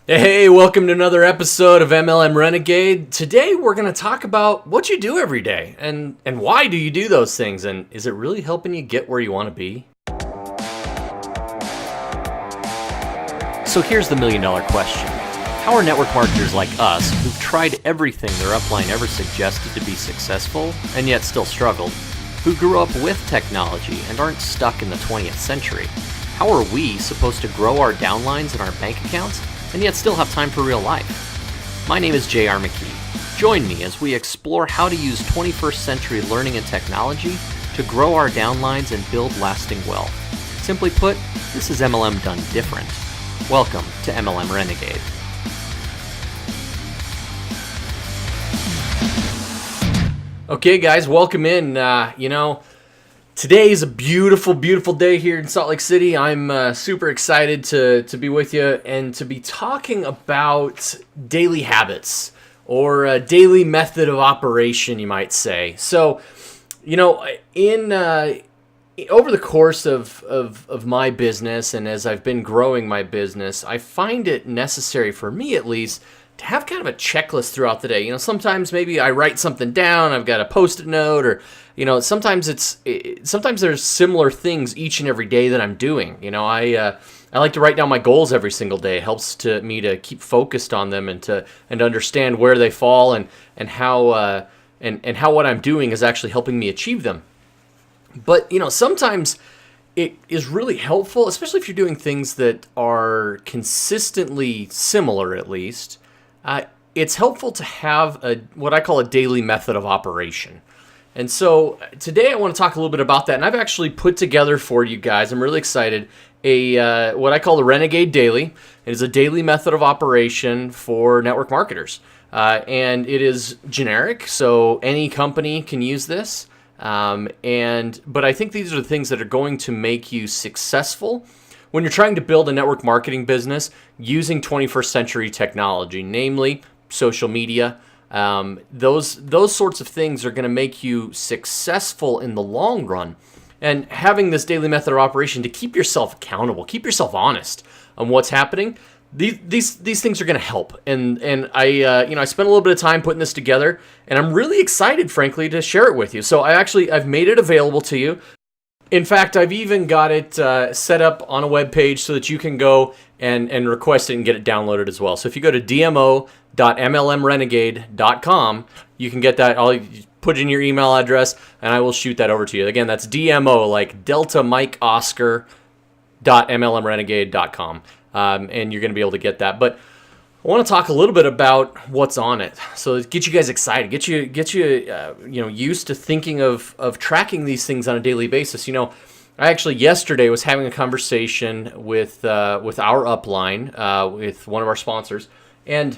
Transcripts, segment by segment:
Hey, welcome to another episode of MLM Renegade. Today we're going to talk about what you do every day and why do you do those things, and is it really helping you get where you want to be? So here's the million-dollar question. How are network marketers like us, who've tried everything their upline ever suggested to be successful and yet still struggled, who grew up with technology and aren't stuck in the 20th century, how are we supposed to grow our downlines and our bank accounts and yet still have time for real life? My name is J.R. McKee. Join me as we explore how to use 21st century learning and technology to grow our downlines and build lasting wealth. Simply put, this is MLM done different. Welcome to MLM Renegade. Okay guys, welcome in. Today is a beautiful, beautiful day here in Salt Lake City. I'm super excited to be with you and to be talking about daily habits or a daily method of operation, you might say. So, over the course of my business and as I've been growing my business, I find it necessary, for me at least, to have kind of a checklist throughout the day. Sometimes maybe I write something down, I've got a Post-it note, or sometimes there's similar things each and every day that I'm doing. I like to write down my goals every single day. It helps me to keep focused on them and to understand where they fall and how what I'm doing is actually helping me achieve them. But sometimes it is really helpful, especially if you're doing things that are consistently similar, at least. It's helpful to have what I call a daily method of operation. And so today I want to talk a little bit about that. And I've actually put together for you guys, I'm really excited, what I call the Renegade Daily. It is a daily method of operation for network marketers. And it is generic, so any company can use this. But I think these are the things that are going to make you successful when you're trying to build a network marketing business using 21st century technology, namely social media. Those sorts of things are going to make you successful in the long run. And having this daily method of operation to keep yourself accountable, keep yourself honest on what's happening, these things are going to help. And I spent a little bit of time putting this together, and I'm really excited, frankly, to share it with you. So I've made it available to you. In fact, I've even got it set up on a web page so that you can go and request it and get it downloaded as well. So if you go to dmo.mlmrenegade.com, you can get that. I'll put in your email address, and I will shoot that over to you. Again, that's DMO, like Delta Mike Oscar .mlmrenegade.com, and you're going to be able to get that. But I want to talk a little bit about what's on it, so get you guys excited, get you used to thinking of tracking these things on a daily basis. I actually yesterday was having a conversation with our upline, with one of our sponsors, and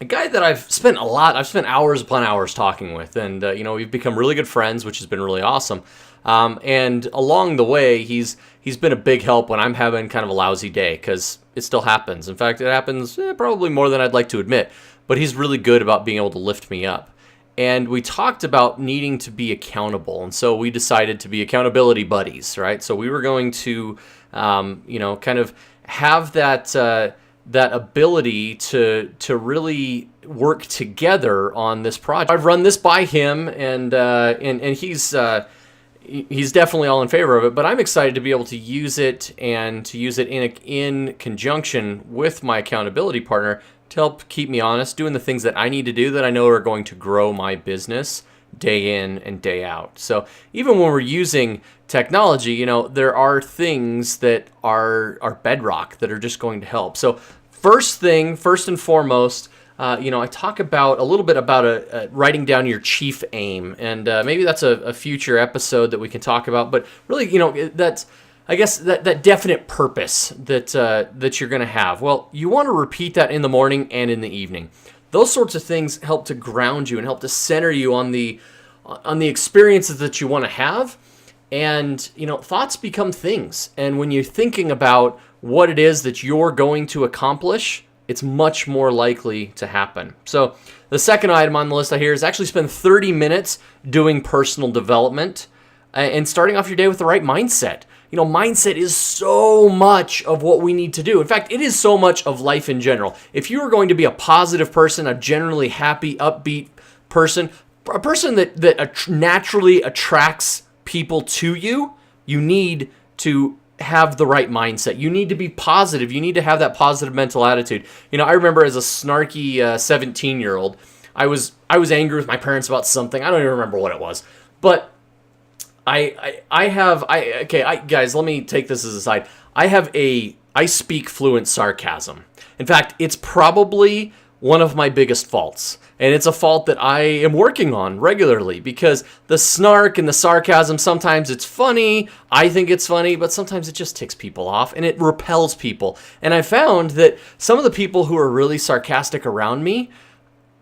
a guy that I've spent hours upon hours talking with, and we've become really good friends, which has been really awesome. And along the way, he's been a big help when I'm having kind of a lousy day, because it still happens. In fact, it happens probably more than I'd like to admit, but he's really good about being able to lift me up. And we talked about needing to be accountable, and so we decided to be accountability buddies, right? So we were going to, kind of have that ability to really work together on this project. I've run this by him, and he's definitely all in favor of it, but I'm excited to be able to use it and to use it in conjunction with my accountability partner to help keep me honest, doing the things that I need to do that I know are going to grow my business day in and day out. So even when we're using technology, there are things that are bedrock that are just going to help. So first and foremost, I talk about a little bit about writing down your chief aim, and maybe that's a future episode that we can talk about. But really, that's, I guess, that definite purpose that you're going to have. Well, you want to repeat that in the morning and in the evening. Those sorts of things help to ground you and help to center you on the experiences that you want to have. And thoughts become things. And when you're thinking about what it is that you're going to accomplish, it's much more likely to happen. So the second item on the list here is actually spend 30 minutes doing personal development and starting off your day with the right mindset. mindset is so much of what we need to do. In fact, it is so much of life in general. If you are going to be a positive person, a generally happy, upbeat person, a person that naturally attracts people to you, you need to have the right mindset. You need to be positive. You need to have that positive mental attitude. I remember as a snarky 17-year-old, I was angry with my parents about something. I don't even remember what it was, but guys, let me take this as a side. I speak fluent sarcasm. In fact, it's probably one of my biggest faults. And it's a fault that I am working on regularly, because the snark and the sarcasm, sometimes it's funny. I think it's funny, but sometimes it just ticks people off and it repels people. And I found that some of the people who are really sarcastic around me,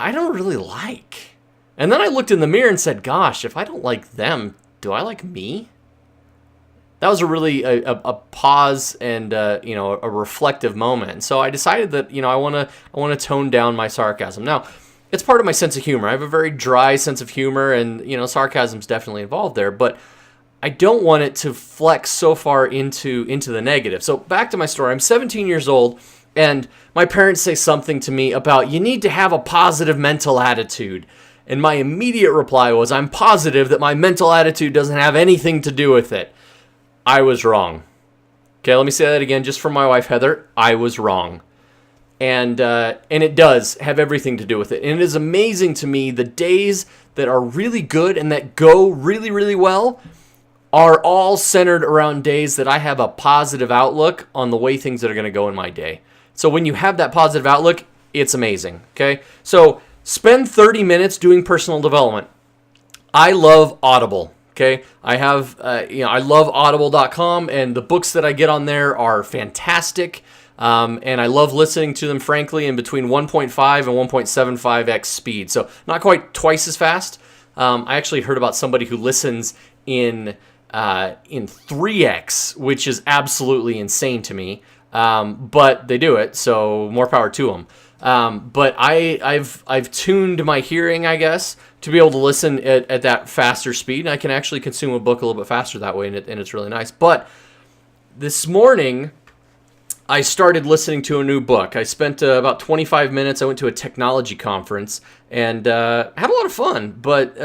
I don't really like. And then I looked in the mirror and said, gosh, if I don't like them, do I like me? That was a really a pause and a reflective moment. So I decided that I want to tone down my sarcasm. Now, it's part of my sense of humor. I have a very dry sense of humor, and sarcasm's definitely involved there. But I don't want it to flex so far into the negative. So back to my story. I'm 17 years old, and my parents say something to me about you need to have a positive mental attitude. And my immediate reply was, I'm positive that my mental attitude doesn't have anything to do with it. I was wrong. Okay, let me say that again, just for my wife, Heather. I was wrong. And it does have everything to do with it. And it is amazing to me, the days that are really good and that go really, really well are all centered around days that I have a positive outlook on the way things that are going to go in my day. So when you have that positive outlook, it's amazing. Okay, so spend 30 minutes doing personal development. I love Audible. Okay, I have, I love audible.com, and the books that I get on there are fantastic. And I love listening to them, frankly, in between 1.5 and 1.75x speed. So not quite twice as fast. I actually heard about somebody who listens in 3x, which is absolutely insane to me. But they do it, so more power to them. But I've tuned my hearing, I guess, to be able to listen at that faster speed. And I can actually consume a book a little bit faster that way, and it's really nice. But this morning, I started listening to a new book. I spent about 25 minutes. I went to a technology conference and had a lot of fun. But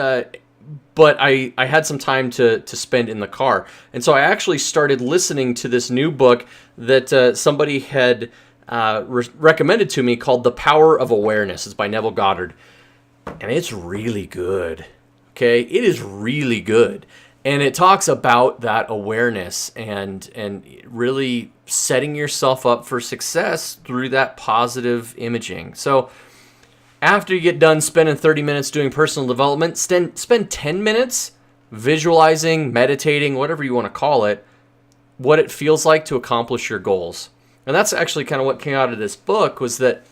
I had some time to spend in the car. And so I actually started listening to this new book that somebody had recommended to me called The Power of Awareness. It's by Neville Goddard. And it's really good. Okay? It is really good. And it talks about that awareness and really setting yourself up for success through that positive imaging. So after you get done spending 30 minutes doing personal development, spend 10 minutes visualizing, meditating, whatever you want to call it, what it feels like to accomplish your goals. And that's actually kind of what came out of this book, was that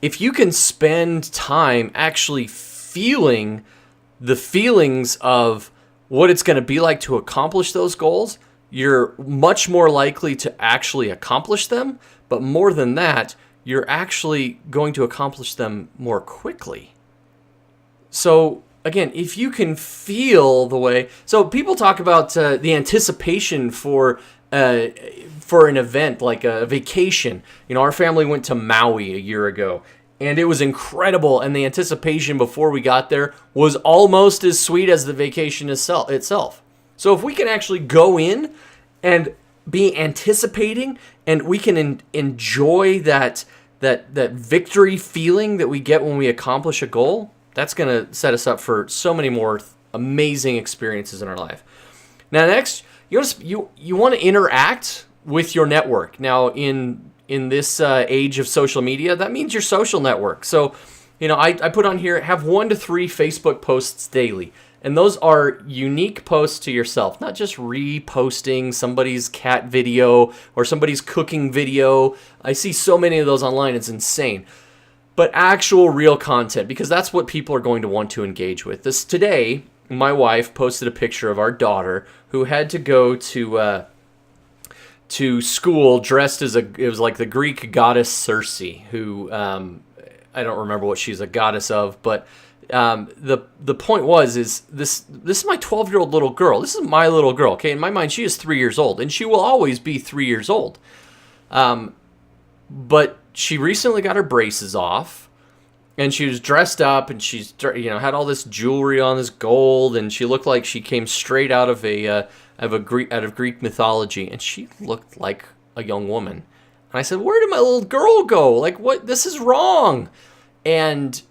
if you can spend time actually feeling the feelings of what it's going to be like to accomplish those goals, you're much more likely to actually accomplish them. But more than that, you're actually going to accomplish them more quickly. So again, if you can feel the way, so people talk about the anticipation for an event like a vacation. Our family went to Maui a year ago, and it was incredible. And the anticipation before we got there was almost as sweet as the vacation itself. So if we can actually go in and be anticipating, and we can enjoy that victory feeling that we get when we accomplish a goal, that's going to set us up for so many more amazing experiences in our life. Now, next, you want to interact with your network. Now, in this age of social media, that means your social network. So, I put on here, have 1 to 3 Facebook posts daily. And those are unique posts to yourself, not just reposting somebody's cat video or somebody's cooking video. I see so many of those online, it's insane. But actual real content, because that's what people are going to want to engage with. Today, my wife posted a picture of our daughter who had to go to school dressed as it was like the Greek goddess Circe, who I don't remember what she's a goddess of, but The point is this is my 12-year-old little girl. This is my little girl. Okay, in my mind, she is 3 years old, and she will always be 3 years old. But she recently got her braces off, and she was dressed up, and she's had all this jewelry on, this gold, and she looked like she came straight out of Greek mythology, and she looked like a young woman. And I said, "Where did my little girl go? Like, what? This is wrong." And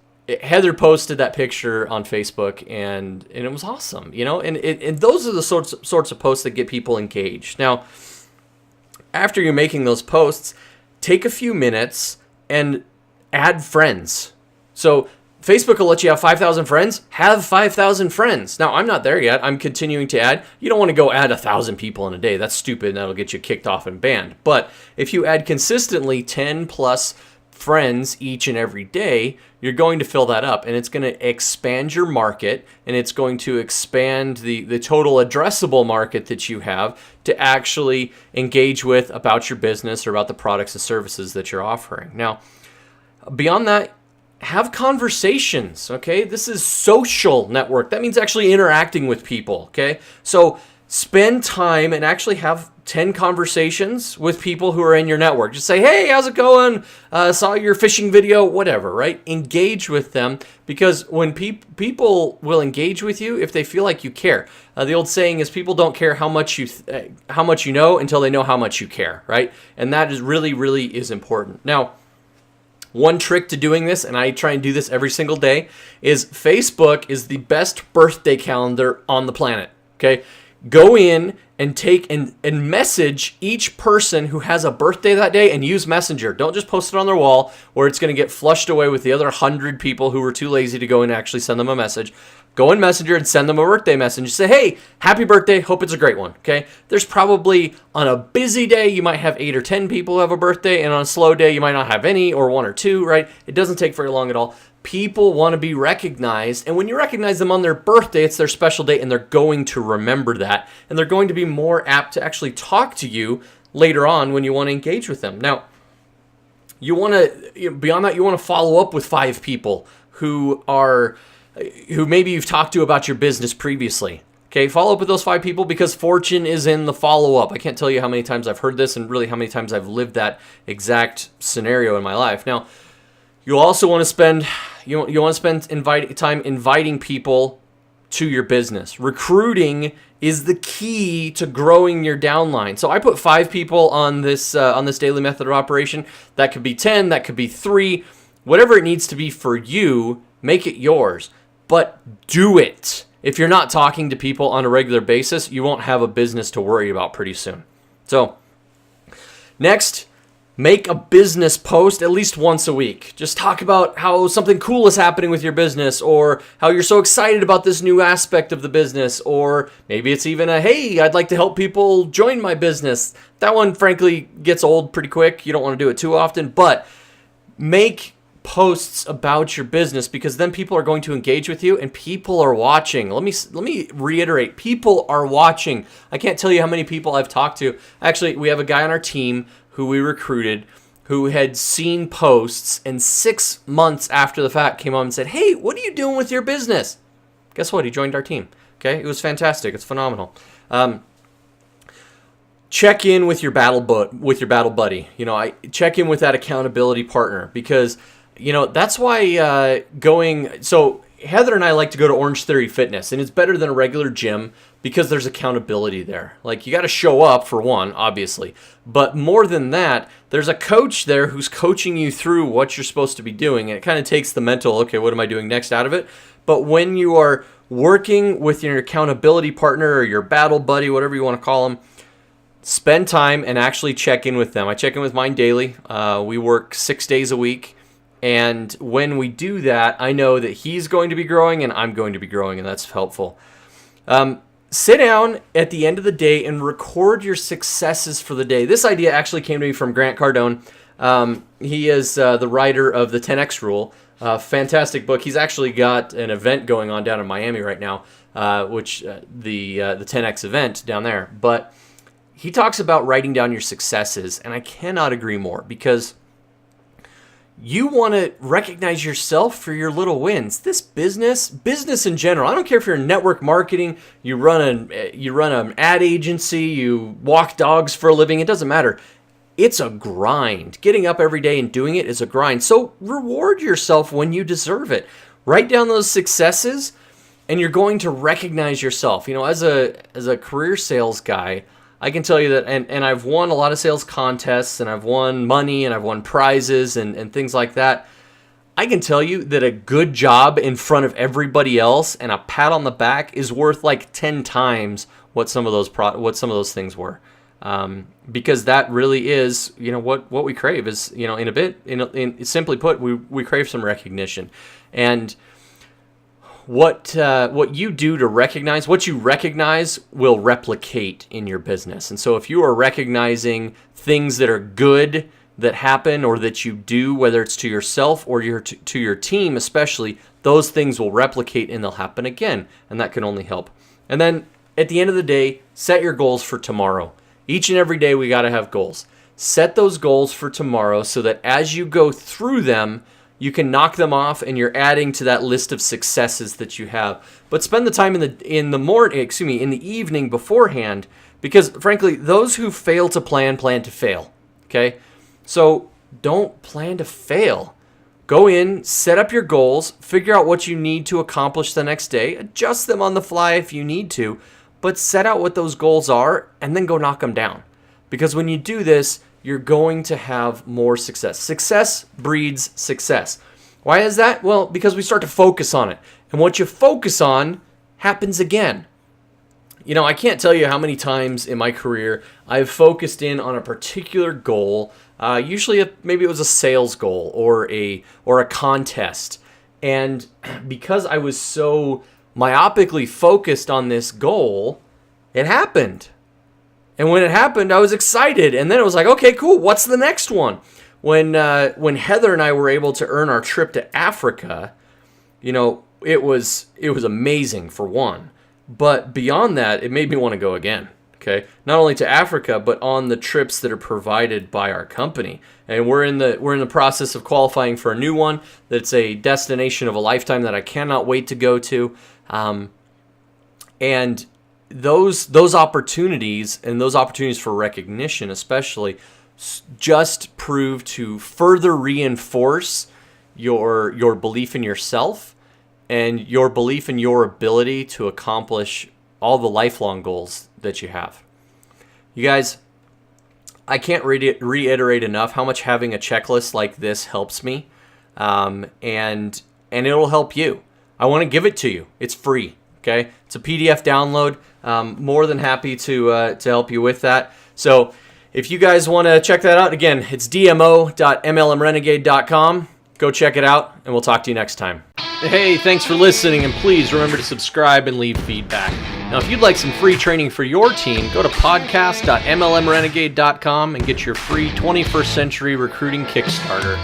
Heather posted that picture on Facebook, and it was awesome, And those are the sorts of posts that get people engaged. Now, after you're making those posts, take a few minutes and add friends. So Facebook will let you have 5,000 friends. Have 5,000 friends. Now, I'm not there yet. I'm continuing to add. You don't want to go add 1,000 people in a day. That's stupid, and that'll get you kicked off and banned. But if you add consistently 10 plus friends each and every day, you're going to fill that up, and it's going to expand your market, and it's going to expand the total addressable market that you have to actually engage with about your business or about the products and services that you're offering. Now, beyond that, have conversations, okay? This is social network. That means actually interacting with people, okay? So spend time and actually have 10 conversations with people who are in your network. Just say, "Hey, how's it going? Saw your fishing video," whatever, right? Engage with them, because when people will engage with you if they feel like you care. The old saying is, people don't care how much you know until they know how much you care, right? And that is really is important. Now, one trick to doing this, and I try and do this every single day, is Facebook is the best birthday calendar on the planet, okay? Go in and take and message each person who has a birthday that day, and use Messenger. Don't just post it on their wall where it's going to get flushed away with the other 100 people who were too lazy to go and actually send them a message. Go in Messenger and send them a birthday message. Say, "Hey, happy birthday. Hope it's a great one." Okay? There's probably, on a busy day, you might have 8 or 10 people who have a birthday, and on a slow day, you might not have any, or 1 or 2, right? It doesn't take very long at all. People want to be recognized, and when you recognize them on their birthday, it's their special day, and they're going to remember that, and they're going to be more apt to actually talk to you later on when you want to engage with them. Now, beyond that, you want to follow up with 5 people who maybe you've talked to about your business previously. Okay, follow up with those 5 people, because fortune is in the follow-up. I can't tell you how many times I've heard this, and really how many times I've lived that exact scenario in my life. Now, you'll also want to spend time inviting people to your business. Recruiting is the key to growing your downline. So I put 5 people on this daily method of operation. That could be 10, that could be 3, whatever it needs to be for you. Make it yours, but do it. If you're not talking to people on a regular basis, you won't have a business to worry about pretty soon. So next, make a business post at least once a week. Just talk about how something cool is happening with your business, or how you're so excited about this new aspect of the business, or maybe it's even "Hey, I'd like to help people join my business." That one, frankly, gets old pretty quick. You don't want to do it too often, but make posts about your business, because then people are going to engage with you, and people are watching. Let me reiterate, people are watching. I can't tell you how many people I've talked to. Actually, we have a guy on our team who we recruited who had seen posts, and 6 months after the fact came on and said, "Hey, what are you doing with your business?" Guess what? He joined our team. Okay, it was fantastic. It's phenomenal. Check in with your battle buddy. I check in with that accountability partner, because that's why so Heather and I like to go to Orange Theory Fitness, and it's better than a regular gym because there's accountability there. Like, you got to show up, for one, obviously, but more than that, there's a coach there who's coaching you through what you're supposed to be doing, and it kind of takes the mental, "Okay, what am I doing next?" out of it. But when you are working with your accountability partner or your battle buddy, whatever you want to call them, spend time and actually check in with them. I check in with mine daily. We work 6 days a week. And when we do that, I know that he's going to be growing and I'm going to be growing, and that's helpful. Sit down at the end of the day and record your successes for the day. This idea actually came to me from Grant Cardone. He is the writer of the 10X Rule. Fantastic book. He's actually got an event going on down in Miami right now, which the 10X event down there. But he talks about writing down your successes, and I cannot agree more, because you want to recognize yourself for your little wins. This business in general, I don't care if you're in network marketing, you run an ad agency, you walk dogs for a living, it doesn't matter. It's a grind. Getting up every day and doing it is a grind. So reward yourself when you deserve it. Write down those successes and you're going to recognize yourself. You know, as a career sales guy, I can tell you that, and I've won a lot of sales contests, and I've won money, and I've won prizes, and things like that. I can tell you that a good job in front of everybody else and a pat on the back is worth like 10 times what some of those things were, because that really is, you know, what we crave is, you know, simply put, we crave some recognition, and what you do to recognize, what you recognize will replicate in your business. And so if you are recognizing things that are good that happen or that you do, whether it's to yourself or to your team especially, those things will replicate and they'll happen again. And that can only help. And then at the end of the day, set your goals for tomorrow. Each and every day we got to have goals. Set those goals for tomorrow so that as you go through them, you can knock them off and you're adding to that list of successes that you have. But spend the time in the evening beforehand, because frankly, those who fail to plan to fail. Okay? So don't plan to fail. Go in, set up your goals, figure out what you need to accomplish the next day, adjust them on the fly if you need to, but set out what those goals are and then go knock them down. Because when you do this, you're going to have more success. Success breeds success. Why is that? Well, because we start to focus on it. And what you focus on happens again. You know, I can't tell you how many times in my career I've focused in on a particular goal. Usually maybe it was a sales goal or a contest. And because I was so myopically focused on this goal, it happened. And when it happened, I was excited. And then it was like, okay, cool. What's the next one? When Heather and I were able to earn our trip to Africa, you know, it was amazing for one. But beyond that, it made me want to go again. Okay, not only to Africa, but on the trips that are provided by our company. And we're in the process of qualifying for a new one. That's a destination of a lifetime that I cannot wait to go to. And those opportunities and those opportunities for recognition especially just prove to further reinforce your belief in yourself and your belief in your ability to accomplish all the lifelong goals that you have. You guys, I can't reiterate enough how much having a checklist like this helps me, and it'll help you. I want to give it to you. It's free. Okay, it's a PDF download. More than happy to help you with that. So if you guys want to check that out, again, it's dmo.mlmrenegade.com. Go check it out, and we'll talk to you next time. Hey, thanks for listening, and please remember to subscribe and leave feedback. Now, if you'd like some free training for your team, go to podcast.mlmrenegade.com and get your free 21st Century Recruiting Kickstarter.